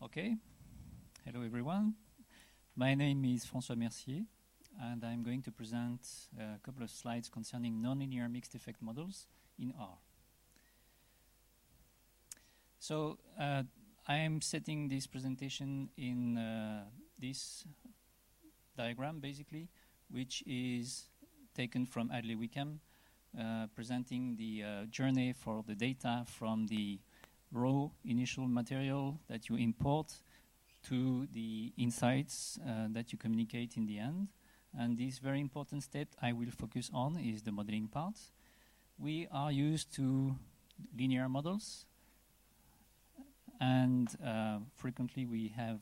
Okay. Hello, everyone. My name is Francois Mercier, and I'm going to present a couple of slides concerning nonlinear mixed effect models in R. So I am setting this presentation in this diagram, basically, which is taken from Adley Wickham, presenting the journey for the data from the raw initial material that you import to the insights that you communicate in the end. And this very important step I will focus on is the modeling part. We are used to linear models, and frequently we have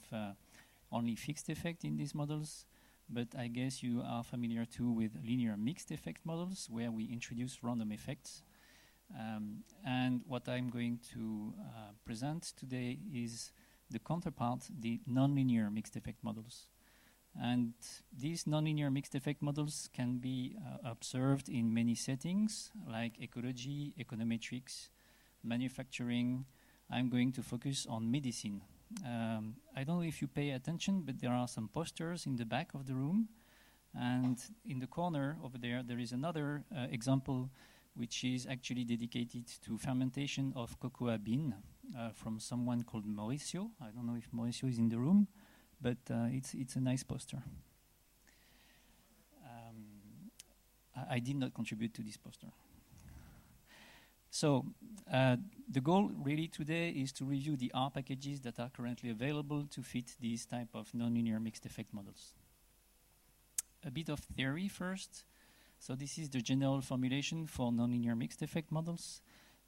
only fixed effect in these models, but I guess you are familiar too with linear mixed effect models where we introduce random effects. And what I'm going to present today is the counterpart, the nonlinear mixed effect models. And these nonlinear mixed effect models can be observed in many settings, like ecology, econometrics, manufacturing. I'm going to focus on medicine. I don't know if you pay attention, but there are some posters in the back of the room. And in the corner over there, there is another example which is actually dedicated to fermentation of cocoa bean from someone called Mauricio. I don't know if Mauricio is in the room, but it's a nice poster. I did not contribute to this poster. So the goal really today is to review the R packages that are currently available to fit these type of nonlinear mixed effect models. A bit of theory first. So this is the general formulation for nonlinear mixed effect models,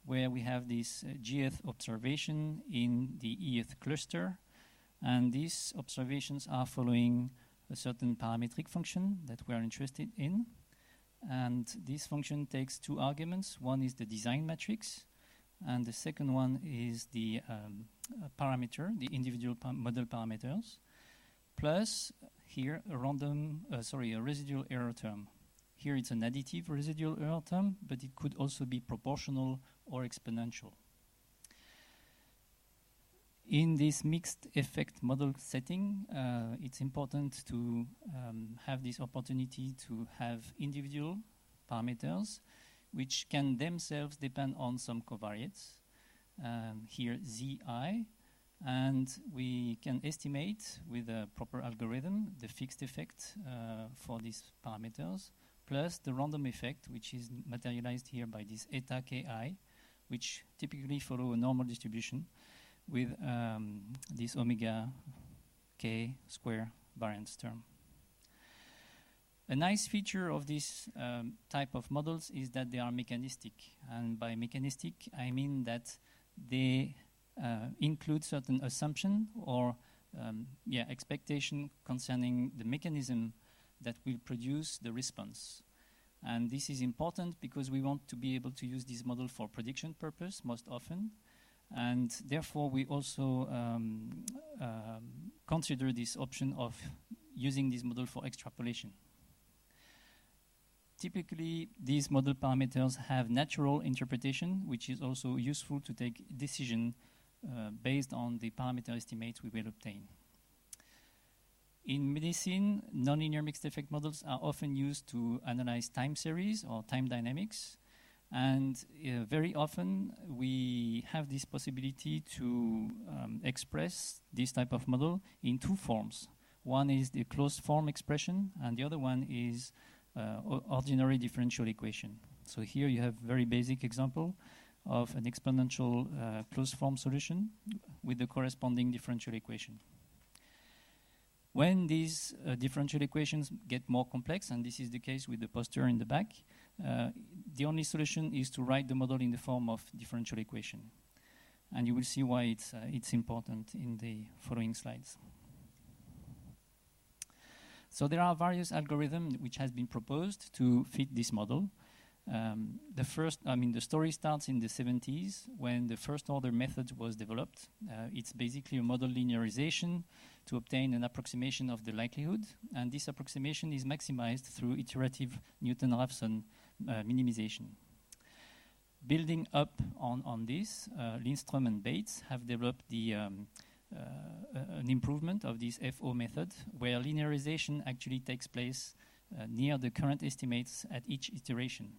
where we have this Gth observation in the Eth cluster. And these observations are following a certain parametric function that we are interested in. And this function takes two arguments. One is the design matrix, and the second one is the parameter, the individual model parameters, plus here a residual error term. Here it's an additive residual error term, but it could also be proportional or exponential. In this mixed effect model setting, it's important to have this opportunity to have individual parameters, which can themselves depend on some covariates. Here, Zi, and we can estimate with a proper algorithm the fixed effect for these parameters, plus the random effect, which is materialized here by this eta ki, which typically follow a normal distribution with this omega k square variance term. A nice feature of this type of models is that they are mechanistic. And by mechanistic, I mean that they include certain assumption or expectation concerning the mechanism that will produce the response. And this is important because we want to be able to use this model for prediction purpose most often. And therefore, we also consider this option of using this model for extrapolation. Typically, these model parameters have natural interpretation, which is also useful to take decision based on the parameter estimates we will obtain. In medicine, nonlinear mixed effect models are often used to analyze time series or time dynamics. And very often, we have this possibility to express this type of model in two forms. One is the closed form expression, and the other one is ordinary differential equation. So here you have a very basic example of an exponential closed form solution with the corresponding differential equation. When these differential equations get more complex, and this is the case with the poster in the back, the only solution is to write the model in the form of differential equation. And you will see why it's important in the following slides. So there are various algorithms which has been proposed to fit this model. The story starts in the 70s when the first order method was developed. It's basically a model linearization to obtain an approximation of the likelihood, and this approximation is maximized through iterative Newton-Raphson minimization. Building up on this, Lindström and Bates have developed the an improvement of this FO method, where linearization actually takes place near the current estimates at each iteration.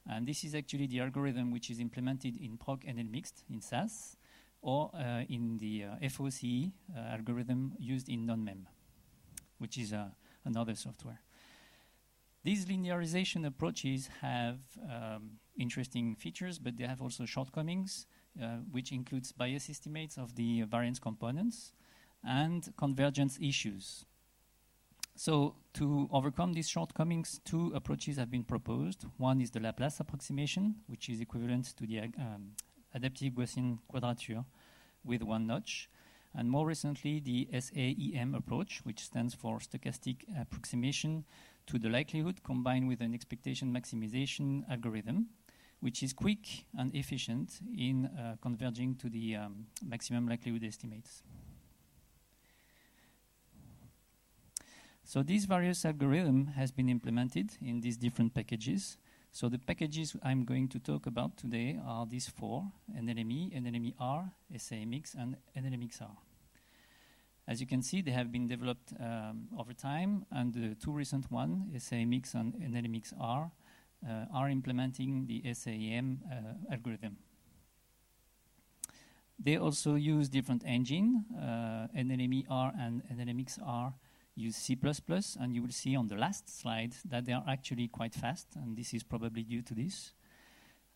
And this is actually the algorithm which is implemented in PROC NL mixed in SAS, or in the FOCE algorithm used in NLMEM, which is another software. These linearization approaches have interesting features, but they have also shortcomings, which includes bias estimates of the variance components and convergence issues. So to overcome these shortcomings, two approaches have been proposed. One is the Laplace approximation, which is equivalent to the adaptive Gaussian quadrature with one notch. And more recently, the SAEM approach, which stands for stochastic approximation to the likelihood combined with an expectation maximization algorithm, which is quick and efficient in converging to the maximum likelihood estimates. So this various algorithm has been implemented in these different packages. So the packages I'm going to talk about today are these four: NLME, NLMER, SAMX, and NLMXR. As you can see, they have been developed over time, and the two recent ones, SAMX and NLMXR, are implementing the SAEM algorithm. They also use different engine. NLMER and NLMXR use C++, and you will see on the last slide that they are actually quite fast, and this is probably due to this.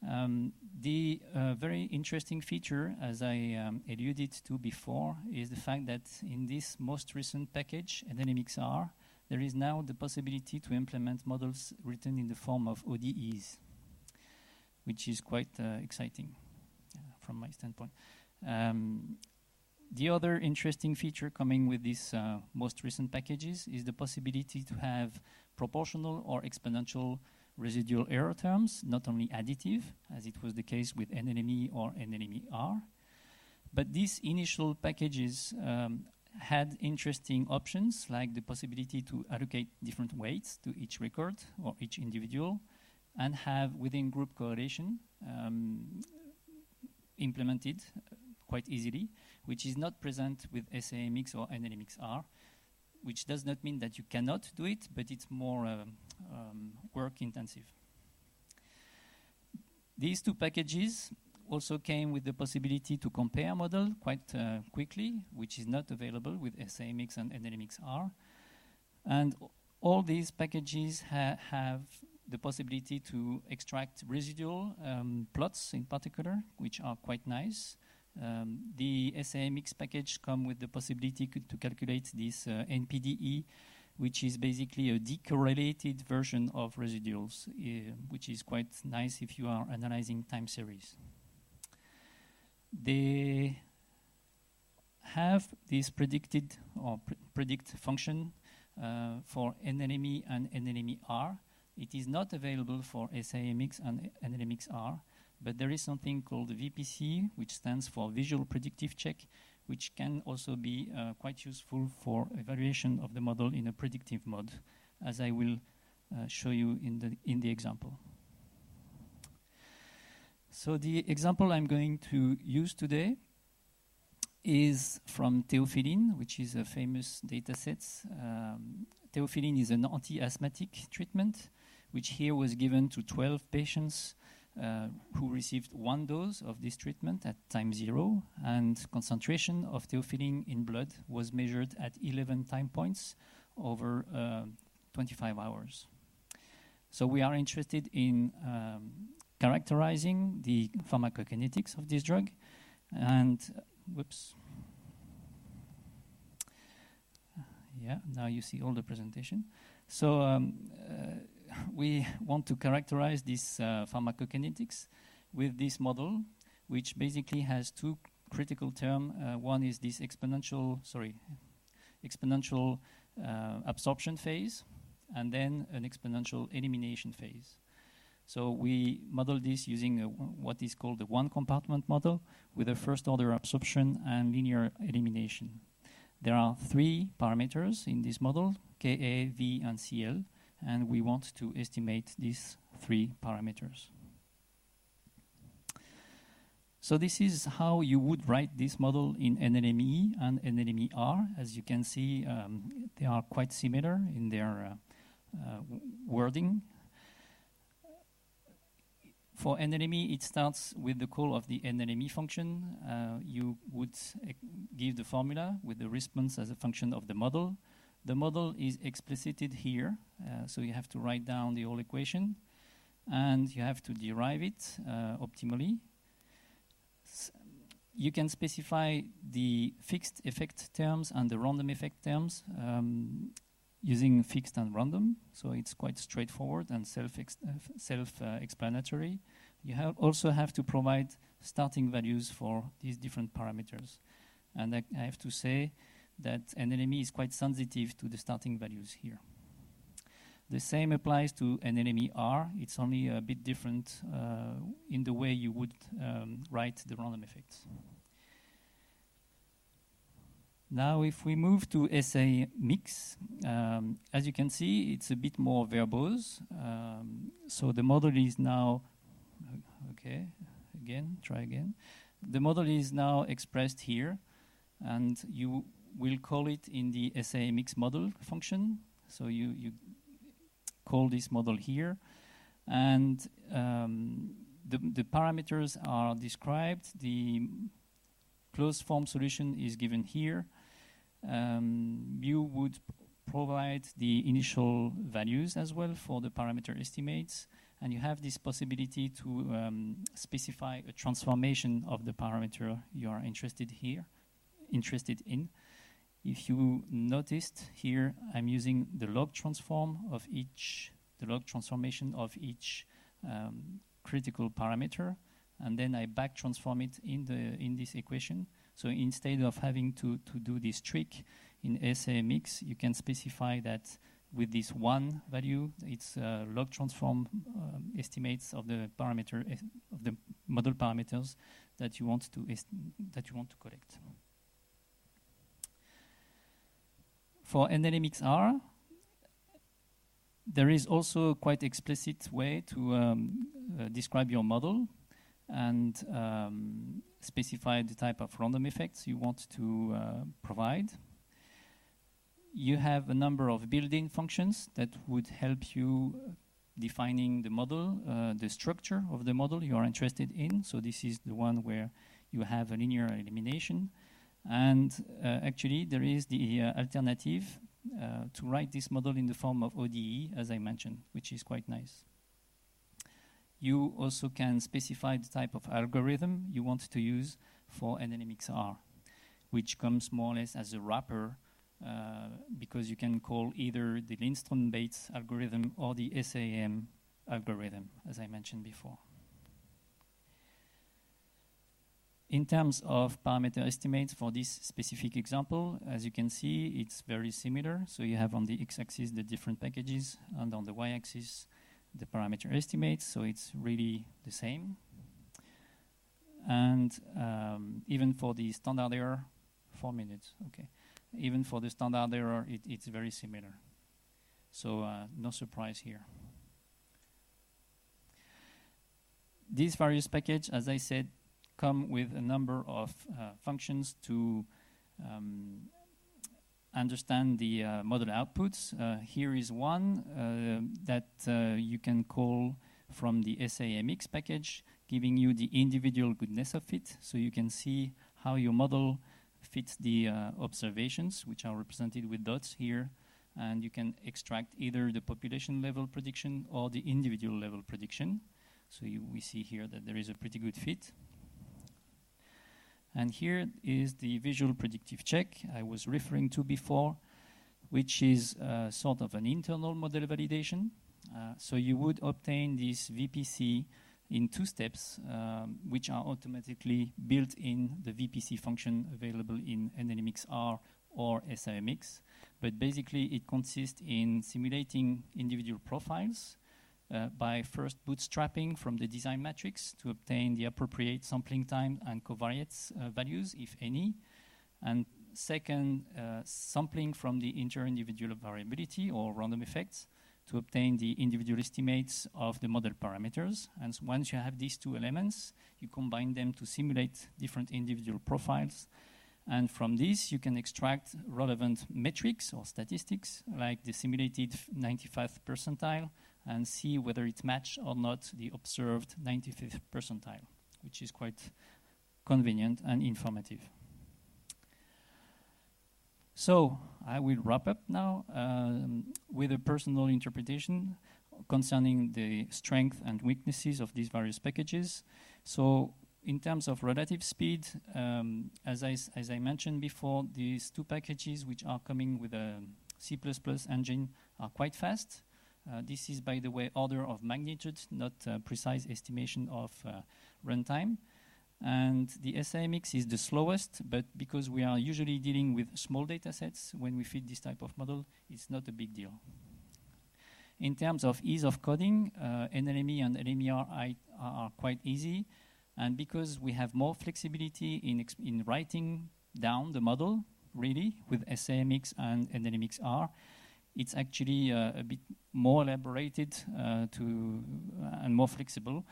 The very interesting feature, as I alluded to before, is the fact that in this most recent package, NLMXR, there is now the possibility to implement models written in the form of ODEs, which is quite exciting from my standpoint. The other interesting feature coming with these most recent packages is the possibility to have proportional or exponential residual error terms, not only additive, as it was the case with NLME or NLMER. But these initial packages had interesting options, like the possibility to allocate different weights to each record or each individual, and have within group correlation implemented quite easily, which is not present with SAMX or NLMXR, which does not mean that you cannot do it, but it's more work intensive. These two packages also came with the possibility to compare model quite quickly, which is not available with SAMX and NLMXR. And all these packages have the possibility to extract residual plots in particular, which are quite nice. The SAMX package come with the possibility to calculate this NPDE, which is basically a decorrelated version of residuals, which is quite nice if you are analyzing time series. They have this predicted or predict function for NLME and NLMER. It is not available for SAMX and NLMXR, but there is something called VPC, which stands for Visual Predictive Check, which can also be quite useful for evaluation of the model in a predictive mode, as I will show you in the example. So the example I'm going to use today is from Theophyline, which is a famous data set. Theophyline is an anti-asthmatic treatment, which here was given to 12 patients who received one dose of this treatment at time 0, and concentration of theophyline in blood was measured at 11 time points over 25 hours. So we are interested in characterizing the pharmacokinetics of this drug, and now you see all the presentation. So we want to characterize this pharmacokinetics with this model, which basically has two critical terms. One is this exponential absorption phase, and then an exponential elimination phase. So we model this using what is called the one-compartment model with a first-order absorption and linear elimination. There are 3 parameters in this model, Ka, V, and Cl, and we want to estimate these 3 parameters. So this is how you would write this model in NLME and NLMER. As you can see, they are quite similar in their wording. For NLME, it starts with the call of the NLME function. You would give the formula with the response as a function of the model. The model is explicited here, so you have to write down the whole equation, and you have to derive it optimally. You can specify the fixed effect terms and the random effect terms using fixed and random, so it's quite straightforward and self-explanatory. You also have to provide starting values for these different parameters. And I have to say that NLME is quite sensitive to the starting values here. The same applies to NLMER. It's only a bit different in the way you would write the random effects. Now, if we move to SA mix, as you can see, it's a bit more verbose. So the model is now, try again. The model is now expressed here, and you will call it in the SA mix model function. So you call this model here, and the parameters are described. The closed form solution is given here. You would provide the initial values as well for the parameter estimates, and you have this possibility to specify a transformation of the parameter you are interested in. If you noticed here, I'm using the log transformation of each critical parameter, and then I back transform it in this equation. So instead of having to do this trick in SA mix, you can specify that with this one value, it's log transform estimates of the parameter of the model parameters that you want to collect. For NLMER, there is also a quite explicit way to describe your model and specify the type of random effects you want to provide. You have a number of built-in functions that would help you defining the model, the structure of the model you are interested in. So this is the one where you have a linear elimination. And actually, there is the alternative to write this model in the form of ODE, as I mentioned, which is quite nice. You also can specify the type of algorithm you want to use for NLMER, which comes more or less as a wrapper because you can call either the Lindström-Bates algorithm or the SAM algorithm, as I mentioned before. In terms of parameter estimates for this specific example, as you can see, it's very similar. So you have on the x-axis the different packages, and on the y-axis the parameter estimates, so it's really the same. And even for the standard error, 4 minutes, okay. Even for the standard error, it's very similar. So no surprise here. These various packages, as I said, come with a number of functions to understand the model outputs. Here is one that you can call from the SAMX package, giving you the individual goodness of fit, so you can see how your model fits the observations, which are represented with dots here, and you can extract either the population level prediction or the individual level prediction. So we see here that there is a pretty good fit. And here is the visual predictive check I was referring to before, which is sort of an internal model validation. So you would obtain this VPC in 2 steps, which are automatically built in the VPC function available in NLMER or SAMX. But basically, it consists in simulating individual profiles by first bootstrapping from the design matrix to obtain the appropriate sampling time and covariance values, if any. And second, sampling from the inter-individual variability or random effects to obtain the individual estimates of the model parameters. And once you have these two elements, you combine them to simulate different individual profiles. And from this, you can extract relevant metrics or statistics, like the simulated 95th percentile, and see whether it matches or not the observed 95th percentile, which is quite convenient and informative. So I will wrap up now with a personal interpretation concerning the strengths and weaknesses of these various packages. So in terms of relative speed, as I mentioned before, these two packages which are coming with a C++ engine are quite fast. This is, by the way, order of magnitude, not precise estimation of runtime. And the SIMX is the slowest, but because we are usually dealing with small data sets when we feed this type of model, it's not a big deal. In terms of ease of coding, NLME and LMER are quite easy. And because we have more flexibility in writing down the model, really, with SIMX and NLMXR, it's actually a bit more elaborated and more flexible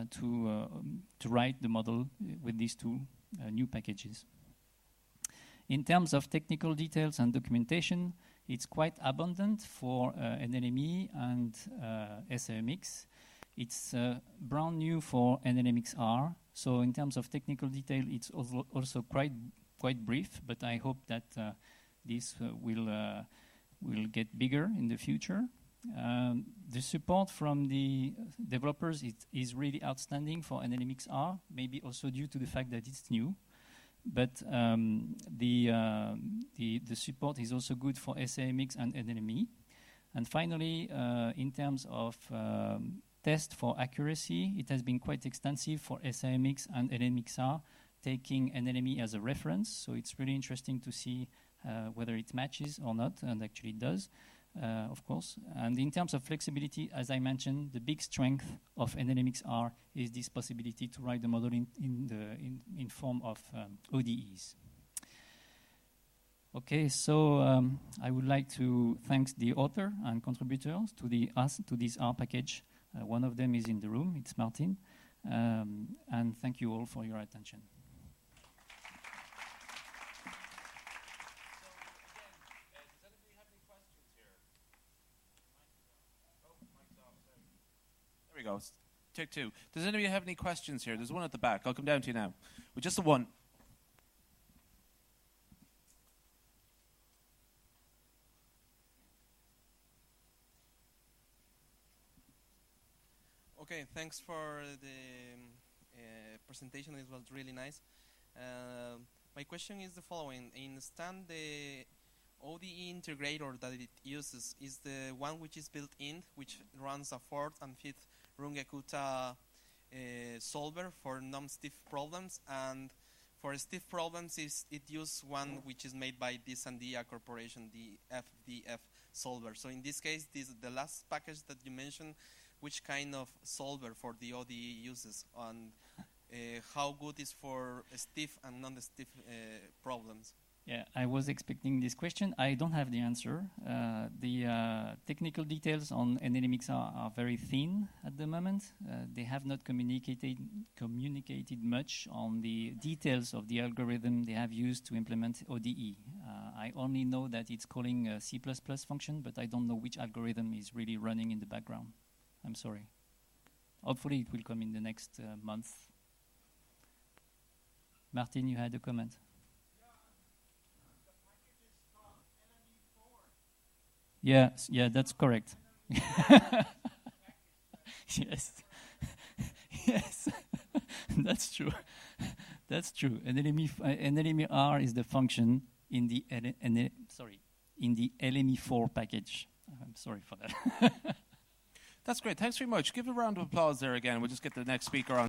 to write the model with these two new packages. In terms of technical details and documentation, it's quite abundant for NLME and SIMX. It's brand new for NLMXR. So in terms of technical detail, it's also quite brief, but I hope that this will get bigger in the future. The support from the developers is really outstanding for NLMXR, maybe also due to the fact that it's new. But the support is also good for SIMX and NLME. And finally, in terms of test for accuracy, it has been quite extensive for SIMX and NLMXR, taking NLME as a reference. So it's really interesting to see whether it matches or not, and actually it does, of course. And in terms of flexibility, as I mentioned, the big strength of NLMXR is this possibility to write the model in form of ODEs. Okay, so I would like to thank the author and contributors to this R package. One of them is in the room, it's Martin. And thank you all for your attention. There we go. Take two. Does anybody have any questions here? There's one at the back. I'll come down to you now. With just the one. Okay, thanks for the presentation. It was really nice. My question is the following. I understand the ODE integrator that it uses is the one which is built in, which runs a fourth and fifth Runge-Kutta solver for non-stiff problems, and for stiff problems it uses one which is made by this Sandia Corporation, the FDF solver. So in this case, the last package that you mentioned, which kind of solver for the ODE uses, and how good is for stiff and non-stiff problems? Yeah, I was expecting this question. I don't have the answer. The technical details on NLMX are very thin at the moment. They have not communicated much on the details of the algorithm they have used to implement ODE. I only know that it's calling a C++ function, but I don't know which algorithm is really running in the background. I'm sorry. Hopefully it will come in the next month. Martin, you had a comment. Yes, yeah, that's correct. Yes, yes, that's true. That's true. NLMER is the function in the LME4 package. I'm sorry for that. That's great. Thanks very much. Give a round of applause there again. We'll just get the next speaker on.